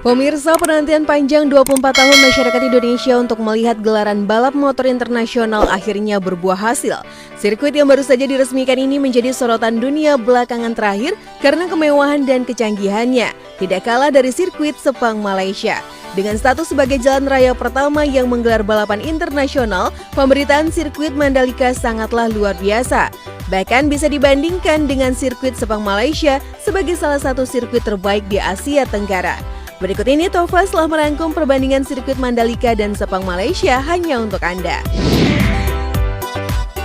Pemirsa, penantian panjang 24 tahun masyarakat Indonesia untuk melihat gelaran balap motor internasional akhirnya berbuah hasil. Sirkuit yang baru saja diresmikan ini menjadi sorotan dunia belakangan terakhir karena kemewahan dan kecanggihannya, tidak kalah dari sirkuit Sepang Malaysia. Dengan status sebagai jalan raya pertama yang menggelar balapan internasional, pemberitaan sirkuit Mandalika sangatlah luar biasa. Bahkan bisa dibandingkan dengan sirkuit Sepang Malaysia sebagai salah satu sirkuit terbaik di Asia Tenggara. Berikut ini Tova telah merangkum perbandingan sirkuit Mandalika dan Sepang Malaysia hanya untuk Anda.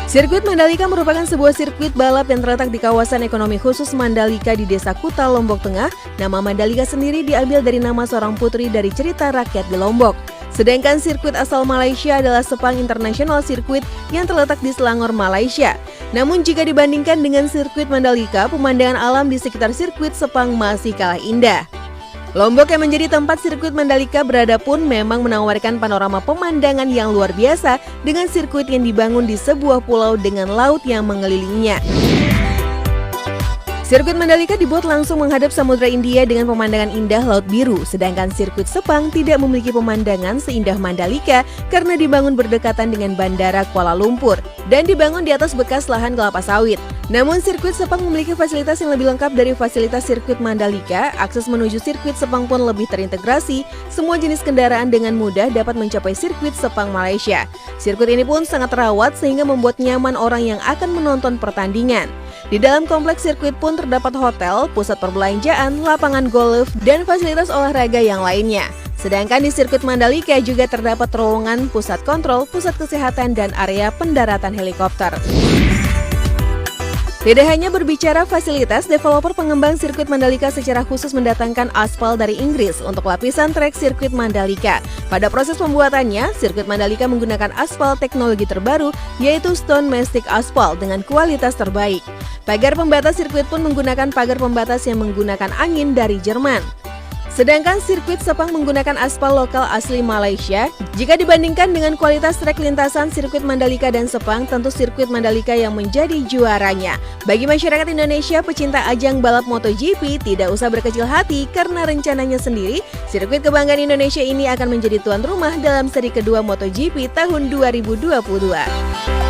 Sirkuit Mandalika merupakan sebuah sirkuit balap yang terletak di kawasan ekonomi khusus Mandalika di Desa Kuta, Lombok Tengah. Nama Mandalika sendiri diambil dari nama seorang putri dari cerita rakyat di Lombok. Sedangkan sirkuit asal Malaysia adalah Sepang International Circuit yang terletak di Selangor, Malaysia. Namun jika dibandingkan dengan sirkuit Mandalika, pemandangan alam di sekitar sirkuit Sepang masih kalah indah. Lombok yang menjadi tempat sirkuit Mandalika berada pun memang menawarkan panorama pemandangan yang luar biasa dengan sirkuit yang dibangun di sebuah pulau dengan laut yang mengelilinginya. Sirkuit Mandalika dibuat langsung menghadap Samudra India dengan pemandangan indah laut biru, sedangkan sirkuit Sepang tidak memiliki pemandangan seindah Mandalika karena dibangun berdekatan dengan Bandara Kuala Lumpur dan dibangun di atas bekas lahan kelapa sawit. Namun sirkuit Sepang memiliki fasilitas yang lebih lengkap dari fasilitas sirkuit Mandalika. Akses menuju sirkuit Sepang pun lebih terintegrasi. Semua jenis kendaraan dengan mudah dapat mencapai sirkuit Sepang Malaysia. Sirkuit ini pun sangat terawat sehingga membuat nyaman orang yang akan menonton pertandingan. Di dalam kompleks sirkuit pun terdapat hotel, pusat perbelanjaan, lapangan golf, dan fasilitas olahraga yang lainnya. Sedangkan di sirkuit Mandalika juga terdapat terowongan, pusat kontrol, pusat kesehatan, dan area pendaratan helikopter. Tidak hanya berbicara fasilitas, developer pengembang sirkuit Mandalika secara khusus mendatangkan aspal dari Inggris untuk lapisan trek sirkuit Mandalika. Pada proses pembuatannya, sirkuit Mandalika menggunakan aspal teknologi terbaru, yaitu Stone Mastic Aspal dengan kualitas terbaik. Pagar pembatas sirkuit pun menggunakan pagar pembatas yang menggunakan angin dari Jerman. Sedangkan sirkuit Sepang menggunakan aspal lokal asli Malaysia. Jika dibandingkan dengan kualitas trek lintasan sirkuit Mandalika dan Sepang, tentu sirkuit Mandalika yang menjadi juaranya. Bagi masyarakat Indonesia pecinta ajang balap MotoGP, tidak usah berkecil hati karena rencananya sendiri, sirkuit kebanggaan Indonesia ini akan menjadi tuan rumah dalam seri kedua MotoGP tahun 2022.